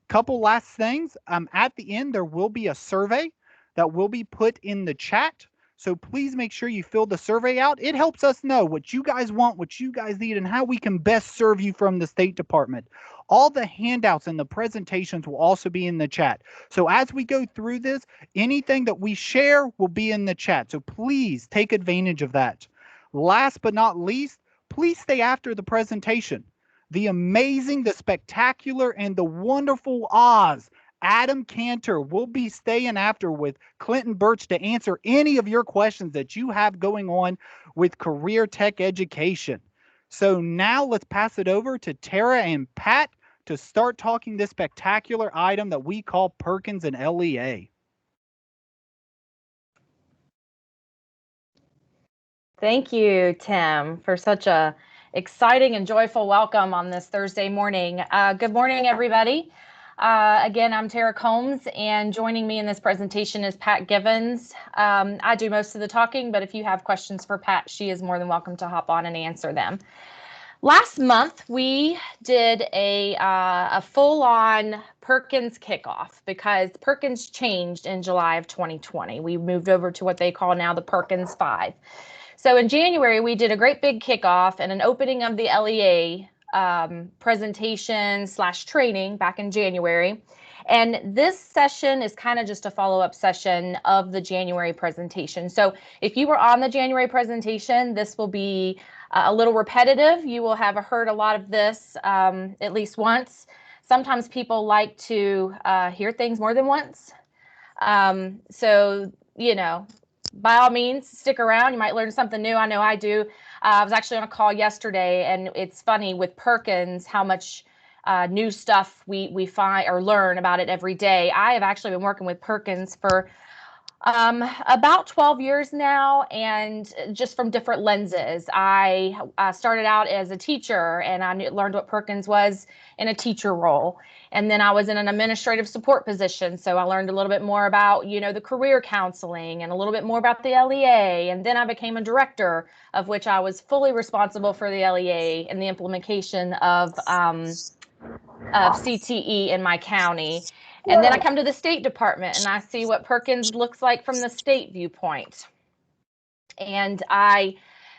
Couple last things. At the end, there will be a survey that will be put in the chat. So please make sure you fill the survey out. It helps us know what you guys want, what you guys need, and how we can best serve you from the State Department. All the handouts and the presentations will also be in the chat. So as we go through this, anything that we share will be in the chat. So please take advantage of that. Last but not least, please stay after the presentation. The amazing, the spectacular, and the wonderful Oz, Adam Cantor, will be staying after with Clinton Birch to answer any of your questions that you have going on with CareerTech education. So now let's pass it over to Tara and Pat to start talking this spectacular item that we call Perkins and LEA. Thank you, Tim, for such a exciting and joyful welcome on this Thursday morning. Good morning, everybody. Again, I'm Tara Combs, and joining me in this presentation is Pat Givens. I do most of the talking, but if you have questions for Pat, she is more than welcome to hop on and answer them. Last month, we did a full-on Perkins kickoff because Perkins changed in July of 2020. We moved over to what they call now the Perkins 5. So in January, we did a great big kickoff and an opening of the LEA presentation / training back in January. And this session is kind of just a follow-up session of the January presentation. So if you were on the January presentation, this will be a little repetitive. You will have heard a lot of this at least once. Sometimes people like to hear things more than once. So, you know, by all means, stick around. You might learn something new. I know I do. I was actually on a call yesterday, and it's funny with Perkins how much new stuff we find or learn about it every day. I have actually been working with Perkins for about 12 years now, and just from different lenses. I started out as a teacher, and I learned what Perkins was in a teacher role. And then I was in an administrative support position, so I learned a little bit more about, you know, the career counseling and a little bit more about the LEA. And then I became a director, of which I was fully responsible for the LEA and the implementation of CTE in my county. And then I come to the State Department and I see what Perkins looks like from the state viewpoint. And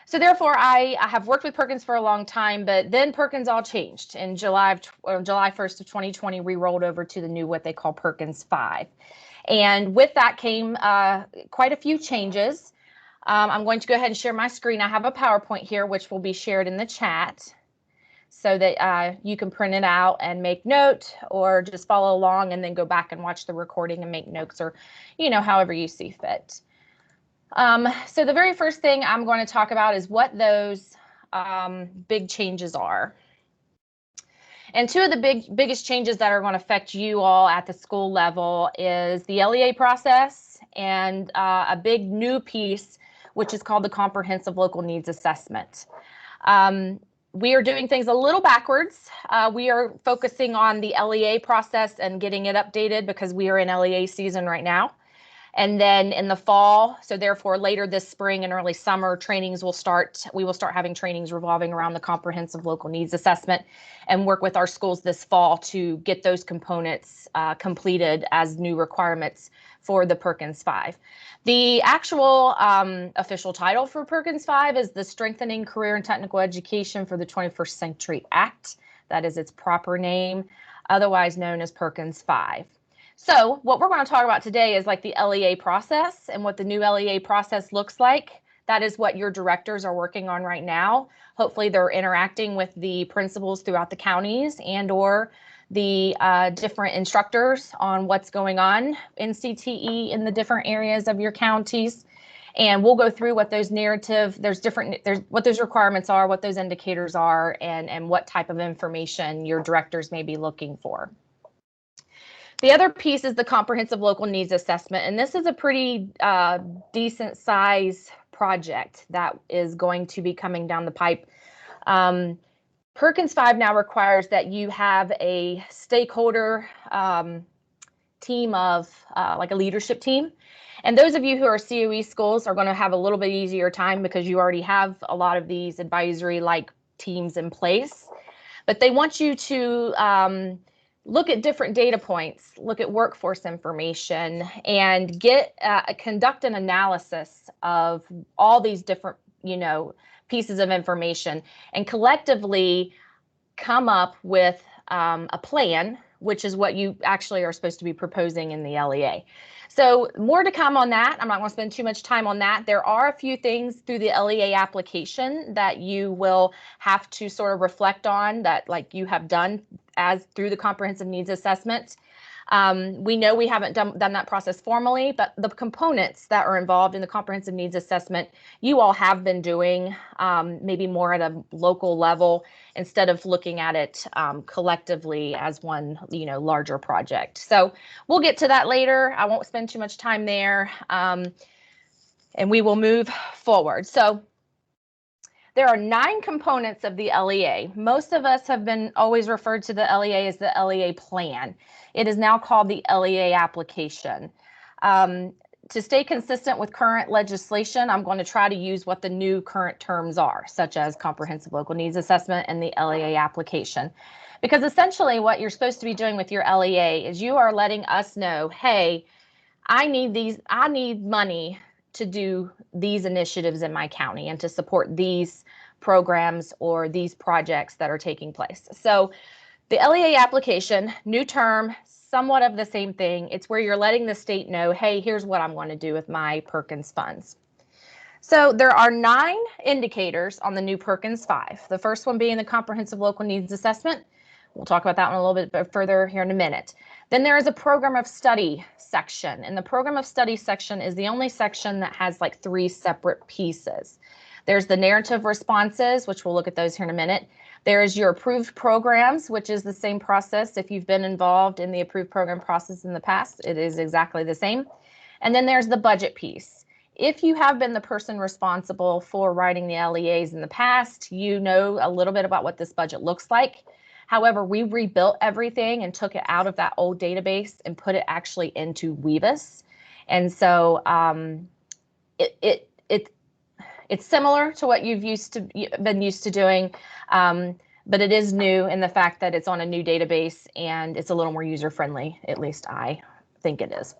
so therefore I have worked with Perkins for a long time, but then Perkins all changed. In July 1st of 2020, we rolled over to the new, what they call Perkins 5. And with that came quite a few changes. I'm going to go ahead and share my screen. I have a PowerPoint here, which will be shared in the chat, so that you can print it out and make note, or just follow along and then go back and watch the recording and make notes, or, you know, however you see fit. So the very first thing I'm going to talk about is what those big changes are. And two of the biggest changes that are going to affect you all at the school level is the LEA process and a big new piece, which is called the Comprehensive Local Needs Assessment. We are doing things a little backwards. We are focusing on the LEA process and getting it updated because we are in LEA season right now. And then in the fall, so therefore later this spring and early summer, trainings will start. We will start having trainings revolving around the Comprehensive Local Needs Assessment and work with our schools this fall to get those components completed as new requirements for the Perkins 5. The actual official title for Perkins 5 is the Strengthening Career and Technical Education for the 21st Century Act. That is its proper name, otherwise known as Perkins 5. So what we're going to talk about today is like the LEA process and what the new LEA process looks like. That is what your directors are working on right now. Hopefully they're interacting with the principals throughout the counties and or the different instructors on what's going on in CTE in the different areas of your counties. And we'll go through what those what those requirements are, what those indicators are, and what type of information your directors may be looking for. The other piece is the Comprehensive Local Needs Assessment, and this is a pretty decent size project that is going to be coming down the pipe. Perkins 5 now requires that you have a stakeholder team of like a leadership team. And those of you who are COE schools are going to have a little bit easier time because you already have a lot of these advisory like teams in place. But they want you to look at different data points, look at workforce information, and conduct an analysis of all these different, pieces of information, and collectively come up with a plan, which is what you actually are supposed to be proposing in the LEA. So more to come on that. I'm not going to spend too much time on that. There are a few things through the LEA application that you will have to sort of reflect on, that like you have done as through the comprehensive needs assessment. We know we haven't done that process formally, but the components that are involved in the comprehensive needs assessment, you all have been doing, maybe more at a local level instead of looking at it collectively as one, larger project. So we'll get to that later. I won't spend too much time there, and we will move forward. So there are 9 components of the LEA. Most of us have been always referred to the LEA as the LEA Plan. It is now called the LEA application. To stay consistent with current legislation, I'm going to try to use what the new current terms are, such as Comprehensive Local Needs Assessment and the LEA application. Because essentially what you're supposed to be doing with your LEA is you are letting us know, hey, I need money to do these initiatives in my county and to support these programs or these projects that are taking place. So the LEA application, new term, somewhat of the same thing. It's where you're letting the state know, hey, here's what I'm going to do with my Perkins funds. So there are 9 indicators on the new Perkins 5. The first one being the Comprehensive Local Needs Assessment. We'll talk about that one a little bit further here in a minute. Then there is a program of study section, and the program of study section is the only section that has like 3 separate pieces. There's the narrative responses, which we'll look at those here in a minute. There is your approved programs, which is the same process. If you've been involved in the approved program process in the past, it is exactly the same. And then there's the budget piece. If you have been the person responsible for writing the LEAs in the past, you know a little bit about what this budget looks like. However, we rebuilt everything and took it out of that old database and put it actually into Weavis. And so it's similar to what you've been used to doing, but it is new in the fact that it's on a new database and it's a little more user-friendly. At least I think it is.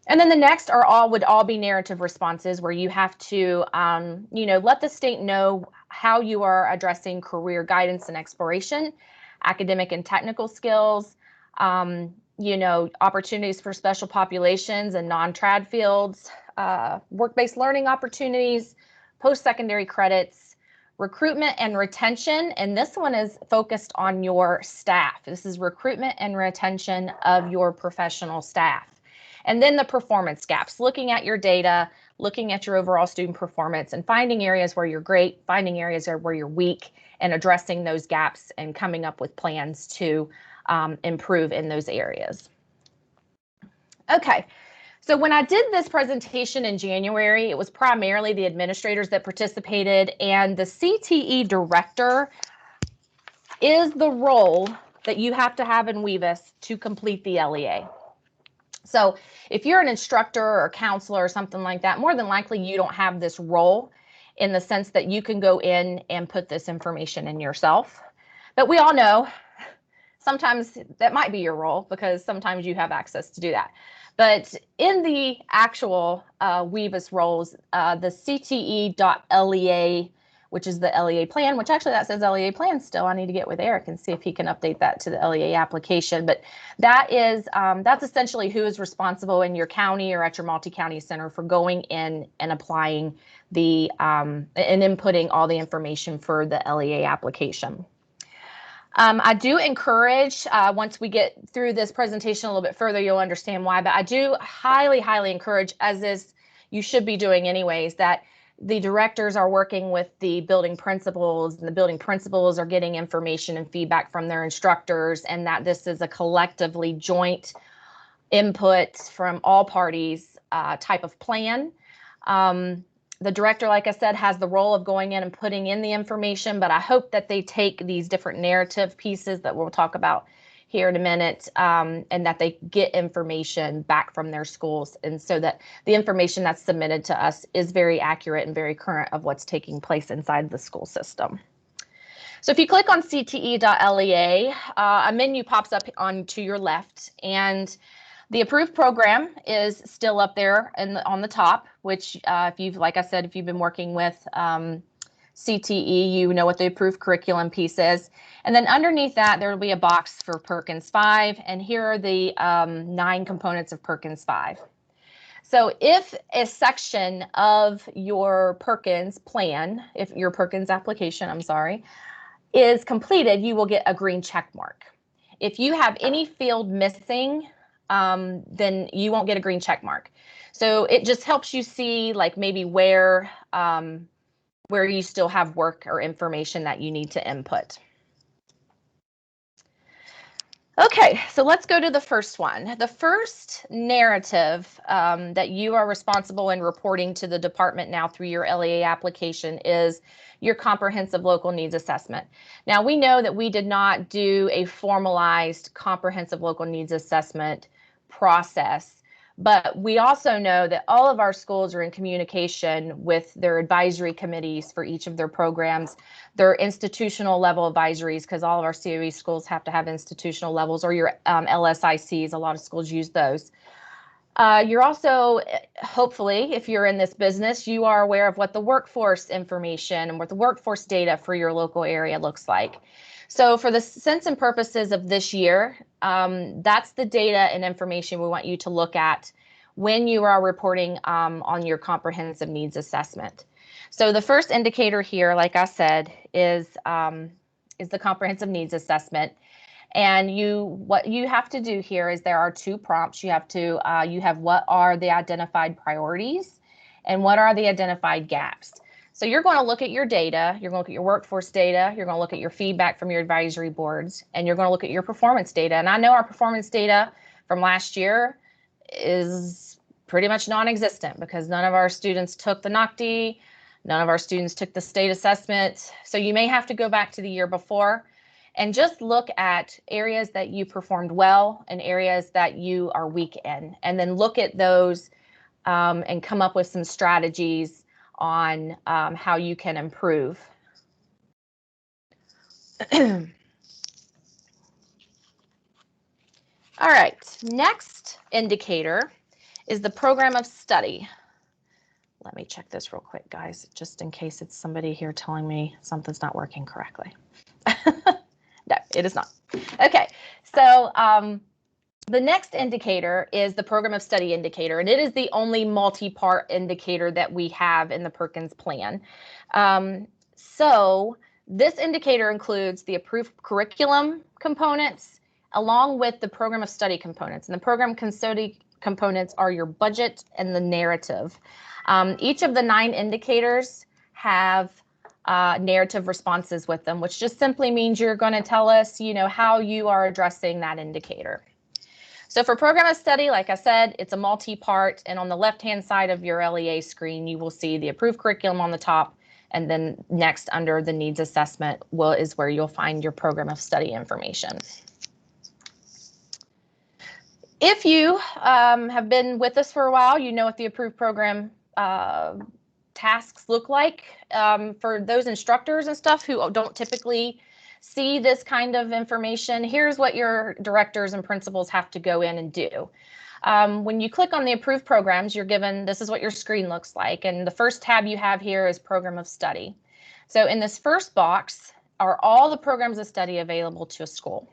And then the next would all be narrative responses, where you have to, let the state know how you are addressing career guidance and exploration, academic and technical skills, opportunities for special populations and non-trad fields, work-based learning opportunities, post-secondary credits, recruitment and retention. And this one is focused on your staff. This is recruitment and retention of your professional staff. And then the performance gaps, looking at your data, looking at your overall student performance and finding areas where you're great, finding areas where you're weak, and addressing those gaps and coming up with plans to improve in those areas. Okay, so when I did this presentation in January, it was primarily the administrators that participated, and the CTE director is the role that you have to have in Weavis to complete the LEA. So if you're an instructor or counselor or something like that, more than likely you don't have this role in the sense that you can go in and put this information in yourself. But we all know sometimes that might be your role because sometimes you have access to do that. But in the actual Weavis roles, the CTE.LEA, which is the LEA plan, which actually that says LEA plan still. I need to get with Eric and see if he can update that to the LEA application. But that is that's essentially who is responsible in your county or at your multi-county center for going in and applying the and inputting all the information for the LEA application. I do encourage, once we get through this presentation a little bit further, you'll understand why, but I do highly, highly encourage, as is you should be doing anyways, that the directors are working with the building principals, and the building principals are getting information and feedback from their instructors, and that this is a collectively joint input from all parties type of plan. The director, like I said, has the role of going in and putting in the information, but I hope that they take these different narrative pieces that we'll talk about here in a minute, and that they get information back from their schools, and so that the information that's submitted to us is very accurate and very current of what's taking place inside the school system. So if you click on cte.lea, a menu pops up to your left, and the approved program is still up there on the top, which if you've, like I said, if you've been working with CTE, you know what the approved curriculum piece is. And then underneath that, there will be a box for Perkins 5, and here are the 9 components of Perkins 5. So if a section of your Perkins plan, if your Perkins application, I'm sorry, is completed, you will get a green check mark. If you have any field missing, then you won't get a green check mark. So it just helps you see like maybe where you still have work or information that you need to input. Okay, so let's go to the first one. The first narrative that you are responsible in reporting to the department now through your LEA application is your comprehensive local needs assessment. Now, we know that we did not do a formalized comprehensive local needs assessment process, but we also know that all of our schools are in communication with their advisory committees for each of their programs, their institutional level advisories, because all of our COE schools have to have institutional levels, or your LSICs, a lot of schools use those. You're also, hopefully, if you're in this business, you are aware of what the workforce information and what the workforce data for your local area looks like. So for the sense and purposes of this year, that's the data and information we want you to look at when you are reporting on your comprehensive needs assessment. So the first indicator here, like I said, is the comprehensive needs assessment. And what you have to do here is there are 2 prompts. You have what are the identified priorities and what are the identified gaps. So you're going to look at your data, you're going to look at your workforce data, you're going to look at your feedback from your advisory boards, and you're going to look at your performance data. And I know our performance data from last year is pretty much non-existent because none of our students took the NOCD, none of our students took the state assessment. So you may have to go back to the year before and just look at areas that you performed well and areas that you are weak in, and then look at those and come up with some strategies on how you can improve. All right, next indicator is the program of study. Let me check this real quick, guys, just in case it's somebody here telling me something's not working correctly. No, it is not. Okay, so the next indicator is the program of study indicator, and it is the only multi-part indicator that we have in the Perkins plan. So this indicator includes the approved curriculum components along with the program of study components. And the program of study components are your budget and the narrative. Each of the 9 indicators have narrative responses with them, which just simply means you're going to tell us, how you are addressing that indicator. So for program of study, like I said, it's a multi-part, and on the left-hand side of your LEA screen, you will see the approved curriculum on the top, and then next under the needs assessment is where you'll find your program of study information. If you have been with us for a while, you know what the approved program tasks look like for those instructors and stuff who don't typically see this kind of information. Here's what your directors and principals have to go in and do. When you click on the approved programs, you're given, this is what your screen looks like. And the first tab you have here is program of study. So in this first box are all the programs of study available to a school.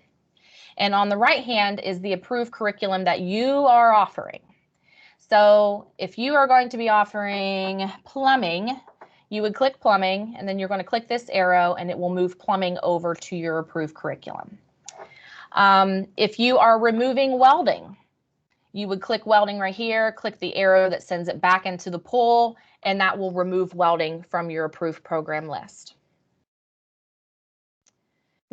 And on the right hand is the approved curriculum that you are offering. So if you are going to be offering plumbing, you would click plumbing, and then you're going to click this arrow and it will move plumbing over to your approved curriculum. If you are removing welding, you would click welding right here, click the arrow that sends it back into the pool, and that will remove welding from your approved program list.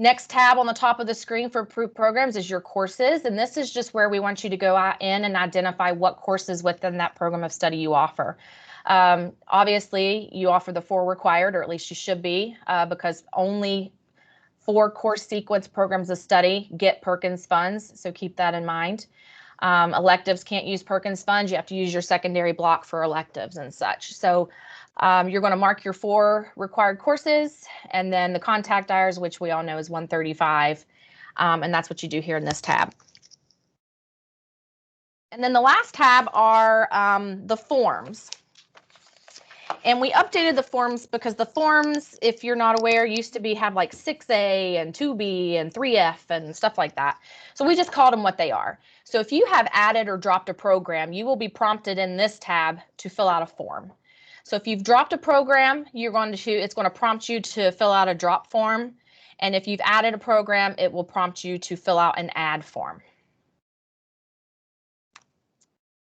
Next tab on the top of the screen for approved programs is your courses, and this is just where we want you to go in and identify what courses within that program of study you offer. Obviously, you offer the 4 required, or at least you should be, because only 4 course sequence programs of study get Perkins funds, so keep that in mind. Electives can't use Perkins funds. You have to use your secondary block for electives and such. So You're going to mark your 4 required courses, and then the contact hours, which we all know is 135, and that's what you do here in this tab. And then the last tab are the forms. And we updated the forms because the forms, if you're not aware, used to have like 6A and 2B and 3F and stuff like that. So we just called them what they are. So if you have added or dropped a program, you will be prompted in this tab to fill out a form. So if you've dropped a program, it's going to prompt you to fill out a drop form. And if you've added a program, it will prompt you to fill out an add form.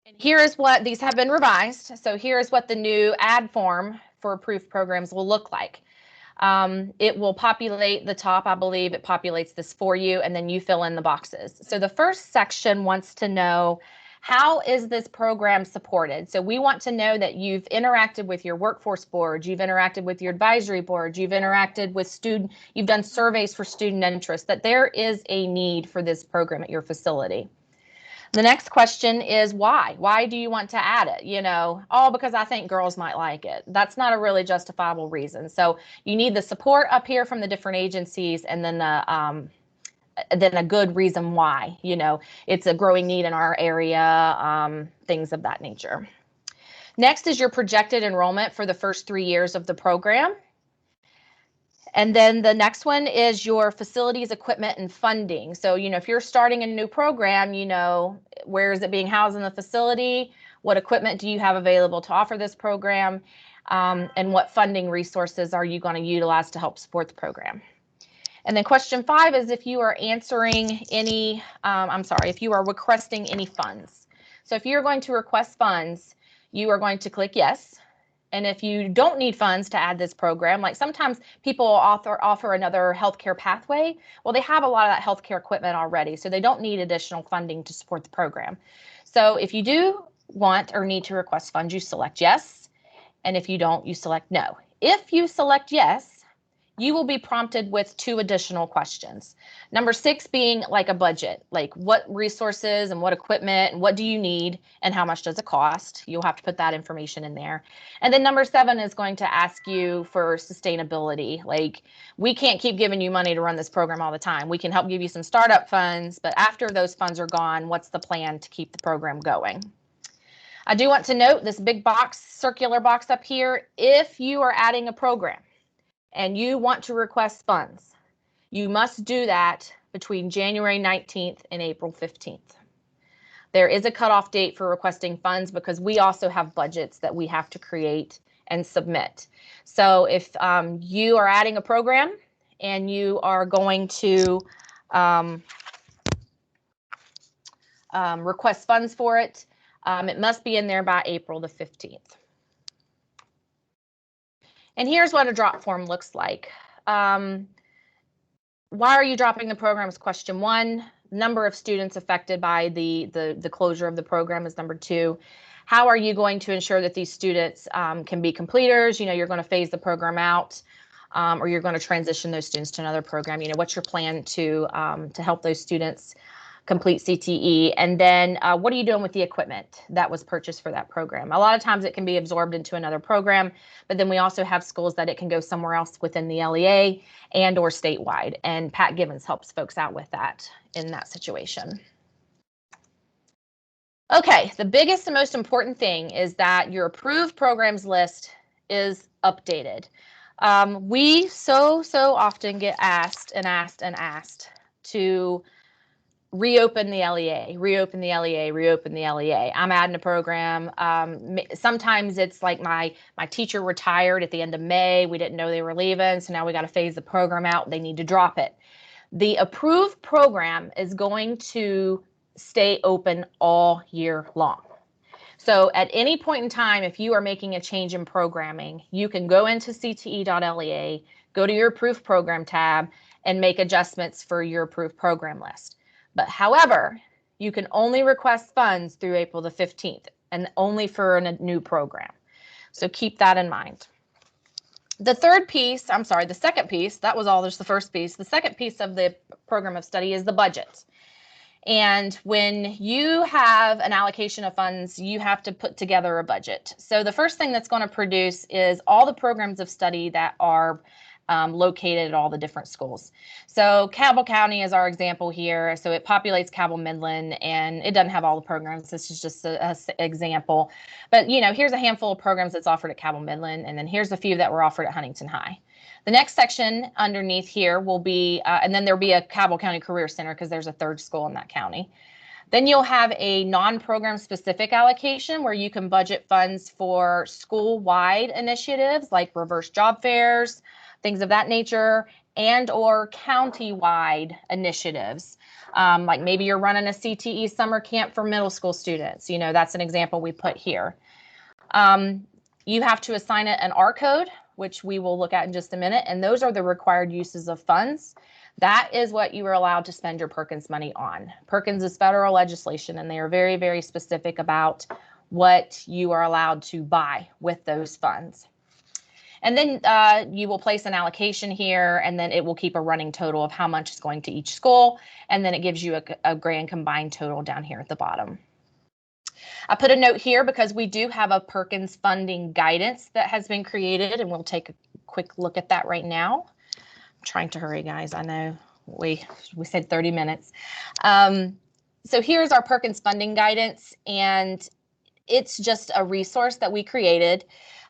And here is what these have been revised. So here is what the new add form for approved programs will look like. It will populate the top, I believe it populates this for you, and then you fill in the boxes. So the first section wants to know, how is this program supported? So we want to know that you've interacted with your workforce board, you've interacted with your advisory board, you've interacted with you've done surveys for student interest, that there is a need for this program at your facility. The next question is why? Why do you want to add it? Because I think girls might like it. That's not a really justifiable reason. So you need the support up here from the different agencies, and then a good reason why. It's a growing need in our area, things of that nature. Next is your projected enrollment for the first 3 years of the program. And then the next one is your facilities, equipment, and funding. So, if you're starting a new program, where is it being housed in the facility? What equipment do you have available to offer this program? And what funding resources are you going to utilize to help support the program? And then question 5 is if you are answering any, if you are requesting any funds. So if you're going to request funds, you are going to click yes. And if you don't need funds to add this program, like sometimes people offer another healthcare pathway, well, they have a lot of that healthcare equipment already, so they don't need additional funding to support the program. So if you do want or need to request funds, you select yes. And if you don't, you select no. If you select yes, you will be prompted with 2 additional questions. Number 6 being like a budget, like what resources and what equipment and what do you need and how much does it cost? You'll have to put that information in there. And then number 7 is going to ask you for sustainability. Like, we can't keep giving you money to run this program all the time. We can help give you some startup funds, but after those funds are gone, what's the plan to keep the program going? I do want to note this big box, circular box up here, if you are adding a program and you want to request funds, you must do that between January 19th and April 15th. There is a cutoff date for requesting funds because we also have budgets that we have to create and submit. So if you are adding a program and you are going to request funds for it, it must be in there by April the 15th. And here's what a drop form looks like. Why are you dropping the program is question 1. Number of students affected by the closure of the program is number 2. How are you going to ensure that these students can be completers? You're going to phase the program out, or you're going to transition those students to another program. What's your plan to help those students complete CTE? And then what are you doing with the equipment that was purchased for that program? A lot of times it can be absorbed into another program, but then we also have schools that it can go somewhere else within the LEA and or statewide. And Pat Givens helps folks out with that in that situation. Okay, the biggest and most important thing is that your approved programs list is updated. We so often get asked to reopen the LEA, reopen the LEA, reopen the LEA. I'm adding a program. Sometimes it's like my teacher retired at the end of May. We didn't know they were leaving, so now we got to phase the program out. They need to drop it. The approved program is going to stay open all year long. So at any point in time, if you are making a change in programming, you can go into cte.lea, go to your approved program tab, and make adjustments for your approved program list. But however, you can only request funds through April the 15th and only for a new program. So keep that in mind. The second piece, that was all, there's the first piece. The second piece of the program of study is the budget. And when you have an allocation of funds, you have to put together a budget. So the first thing that's going to produce is all the programs of study that are located at all the different schools. So Cabell County is our example here. So it populates Cabell Midland, and it doesn't have all the programs. This is just an example. But, you know, here's a handful of programs that's offered at Cabell Midland, and then here's a few that were offered at Huntington High. The next section underneath here will be, and then there'll be a Cabell County Career Center because there's a third school in that county. Then you'll have a non-program specific allocation where you can budget funds for school-wide initiatives like reverse job fairs, things of that nature, and or county-wide initiatives. Like maybe you're running a CTE summer camp for middle school students. You know, that's an example we put here. You have to assign it an R code, which we will look at in just a minute. And those are the required uses of funds. That is what you are allowed to spend your Perkins money on. Perkins is federal legislation, and they are very, very specific about what you are allowed to buy with those funds. And then you will place an allocation here, and then it will keep a running total of how much is going to each school. And then it gives you a grand combined total down here at the bottom. I put a note here because we do have a Perkins funding guidance that has been created, and we'll take a quick look at that right now. I'm trying to hurry, guys. I know we said 30 minutes. So here's our Perkins funding guidance, and it's just a resource that we created.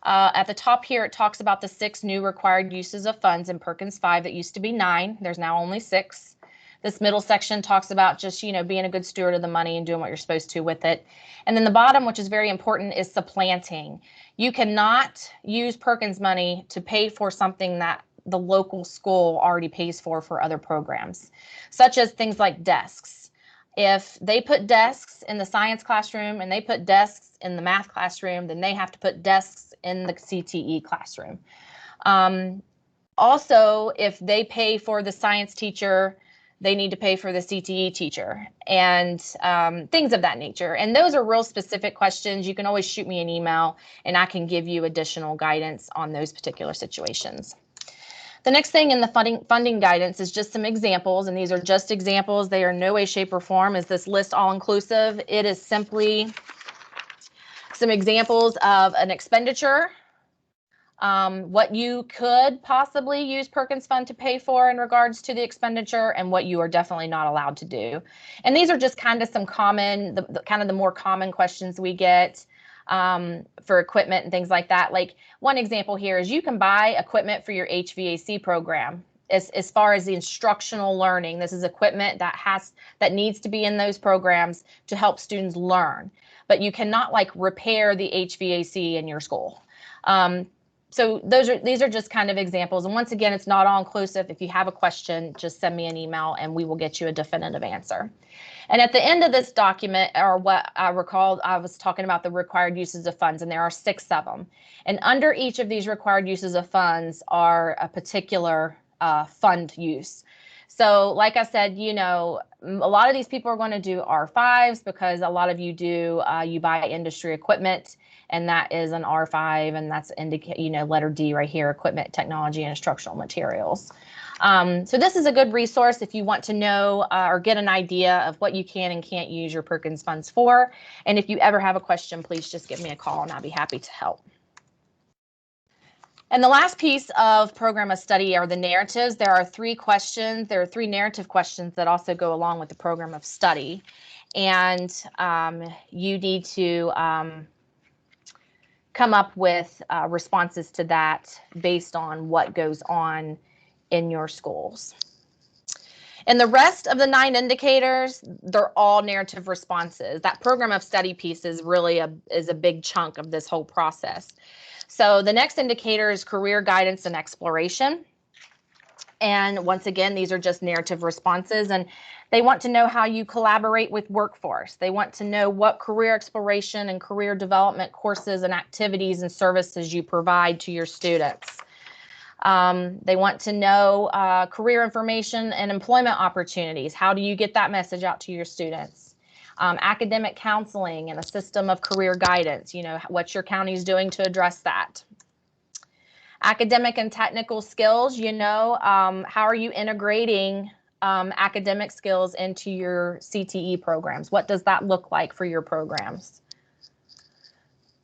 At the top here, it talks about the 6 new required uses of funds in Perkins 5 that used to be 9. There's now only 6. This middle section talks about just, you know, being a good steward of the money and doing what you're supposed to with it. And then the bottom, which is very important, is supplanting. You cannot use Perkins money to pay for something that the local school already pays for other programs, such as things like desks. If they put desks in the science classroom and they put desks in the math classroom, then they have to put desks in the CTE classroom. Also, if they pay for the science teacher, they need to pay for the CTE teacher and things of that nature. And those are real specific questions. You can always shoot me an email and I can give you additional guidance on those particular situations. The next thing in the funding guidance is just some examples, and these are just examples. They are no way, shape, or form is this list all-inclusive. It is simply some examples of an expenditure, what you could possibly use Perkins Fund to pay for in regards to the expenditure, and what you are definitely not allowed to do. And these are just kind of some common, the more common questions we get for equipment and things like that. Like one example here is you can buy equipment for your HVAC program. As far as the instructional learning, this is equipment that needs to be in those programs to help students learn. But you cannot like repair the HVAC in your school. So these are just kind of examples. And once again, it's not all inclusive. If you have a question, just send me an email and we will get you a definitive answer. And at the end of this document, or what I recall, I was talking about the required uses of funds, and there are 6 of them. And under each of these required uses of funds are a particular fund use. So like I said, you know, a lot of these people are going to do R5s because a lot of you do, you buy industry equipment, and that is an R5, and that's letter D right here, equipment, technology, and instructional materials. So this is a good resource if you want to know or get an idea of what you can and can't use your Perkins funds for. And if you ever have a question, please just give me a call and I'll be happy to help. And the last piece of program of study are the narratives. There are 3 questions. There are 3 narrative questions that also go along with the program of study. And you need to come up with responses to that based on what goes on in your schools. And the rest of the 9 indicators, they're all narrative responses. That program of study piece is really a big chunk of this whole process. So the next indicator is career guidance and exploration. And once again, these are just narrative responses, and they want to know how you collaborate with workforce. They want to know what career exploration and career development courses and activities and services you provide to your students. They want to know career information and employment opportunities. How do you get that message out to your students? Academic counseling and a system of career guidance, you know, what your county is doing to address that. Academic and technical skills, you know, how are you integrating academic skills into your CTE programs? What does that look like for your programs?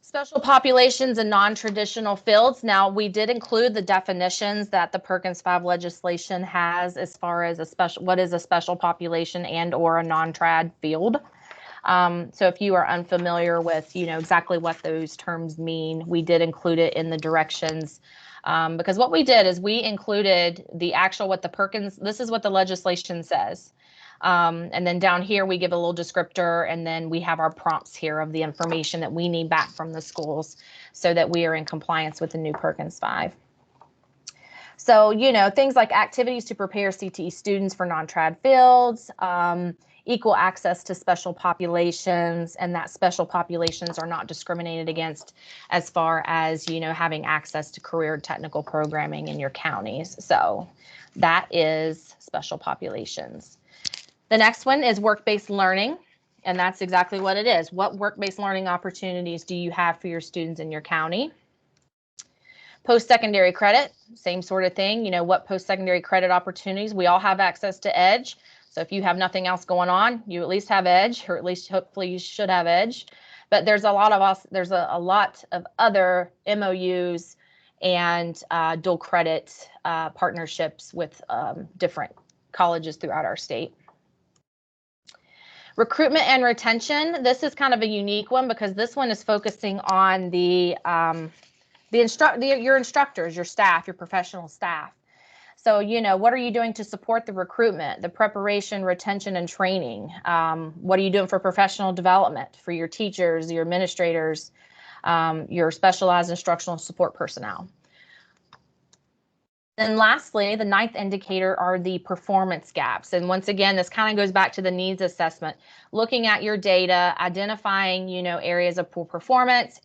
Special populations and non-traditional fields. Now, we did include the definitions that the Perkins 5 legislation has as far as what is a special population and or a non-trad field. So if you are unfamiliar with, exactly what those terms mean, we did include it in the directions. Because what we did is we included the actual, this is what the legislation says. And then down here, we give a little descriptor, and then we have our prompts here of the information that we need back from the schools so that we are in compliance with the new Perkins 5. So, things like activities to prepare CTE students for non-trad fields, equal access to special populations, and that special populations are not discriminated against as far as, having access to career technical programming in your counties. So that is special populations. The next one is work-based learning, and that's exactly what it is. What work-based learning opportunities do you have for your students in your county? Post-secondary credit, same sort of thing. What post-secondary credit opportunities? We all have access to EDGE. So if you have nothing else going on, you at least have EDGE, or at least hopefully you should have EDGE. But there's a lot of other MOUs and dual credit partnerships with different colleges throughout our state. Recruitment and retention. This is kind of a unique one because this one is focusing on your instructors, your staff, your professional staff. So, what are you doing to support the recruitment, the preparation, retention, and training? What are you doing for professional development for your teachers, your administrators, your specialized instructional support personnel? Then lastly, the ninth indicator are the performance gaps. And once again, this kind of goes back to the needs assessment, looking at your data, identifying, areas of poor performance,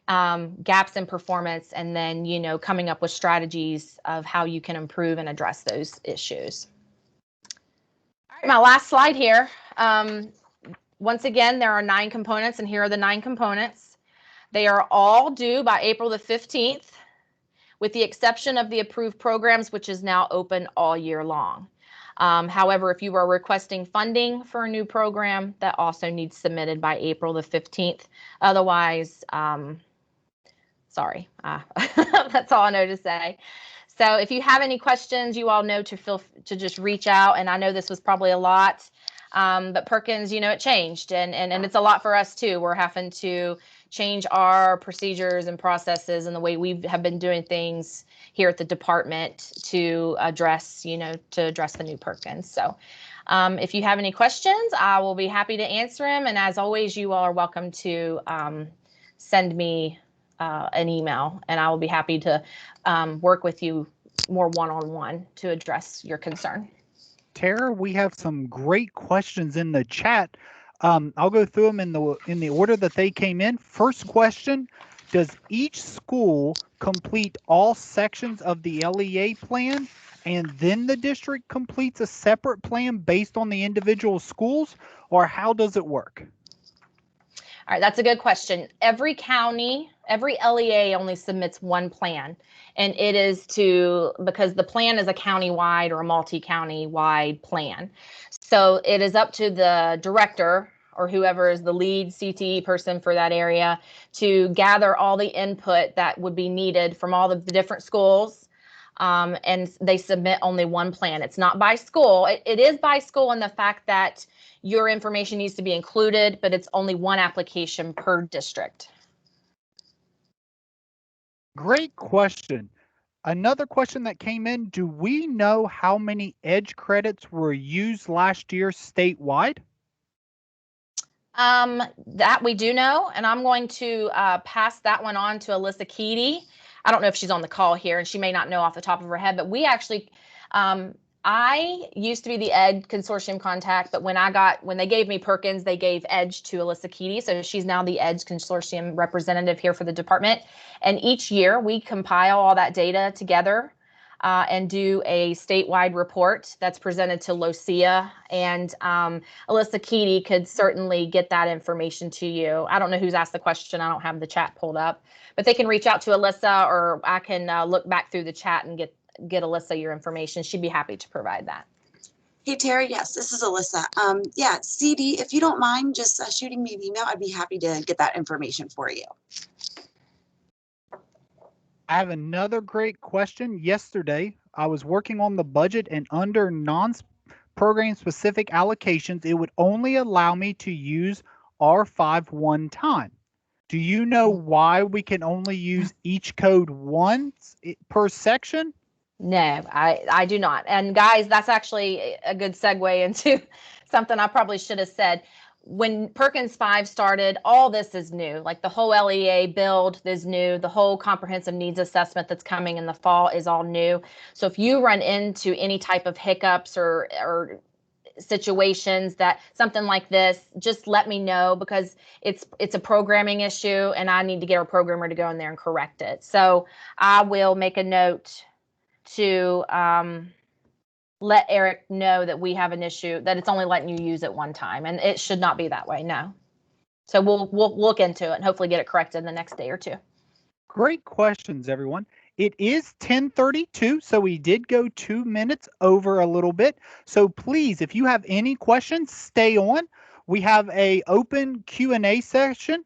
gaps in performance, and then, coming up with strategies of how you can improve and address those issues. All right, my last slide here. Once again, there are 9 components, and here are the 9 components. They are all due by April the 15th. With the exception of the approved programs, which is now open all year long. However, if you are requesting funding for a new program, that also needs submitted by April the 15th. Otherwise, sorry, that's all I know to say. So if you have any questions, you all know to just reach out. And I know this was probably a lot, but Perkins, it changed, and it's a lot for us too. We're having to change our procedures and processes and the way we have been doing things here at the department to address, the new Perkins. So if you have any questions, I will be happy to answer them. And as always, you all are welcome to send me an email, and I will be happy to work with you more one-on-one to address your concern. Tara, we have some great questions in the chat. I'll go through them in the order that they came in. First question, does each school complete all sections of the LEA plan and then the district completes a separate plan based on the individual schools, or how does it work? All right, that's a good question. Every county, every LEA only submits one plan, and it is because the plan is a county-wide or a multi-county-wide plan. So it is up to the director or whoever is the lead CTE person for that area to gather all the input that would be needed from all the different schools, and they submit only one plan. It's not by school. It is by school in the fact that your information needs to be included, but it's only one application per district. Great question. Another question that came in, do we know how many EDGE credits were used last year statewide? That we do know, and I'm going to pass that one on to Alyssa Keedy. I don't know if she's on the call here, and she may not know off the top of her head, but we actually, I used to be the ED consortium contact, but when they gave me Perkins, they gave EDGE to Alyssa Keedy. So she's now the EDGE consortium representative here for the department. And each year we compile all that data together and do a statewide report that's presented to LEA. And Alyssa Keedy could certainly get that information to you. I don't know who's asked the question. I don't have the chat pulled up, but they can reach out to Alyssa, or I can look back through the chat and get Alyssa your information. She'd be happy to provide that. Hey, Terry. Yes, this is Alyssa. Yeah, CD, if you don't mind just shooting me an email, I'd be happy to get that information for you. I have another great question. Yesterday, I was working on the budget, and under non-program specific allocations, it would only allow me to use R5 one time. Do you know why we can only use each code once per section? No, I do not. And guys, that's actually a good segue into something I probably should have said. When Perkins 5 started, all this is new. Like the whole LEA build is new. The whole comprehensive needs assessment that's coming in the fall is all new. So if you run into any type of hiccups or situations that something like this, just let me know, because it's a programming issue and I need to get a programmer to go in there and correct it. So I will make a note to let Eric know that we have an issue, that it's only letting you use it one time, and it should not be that way. No. So we'll look into it and hopefully get it corrected in the next day or two. Great questions, everyone. It is 10:32, so we did go 2 minutes over a little bit. So please, if you have any questions, stay on. We have a open Q&A session.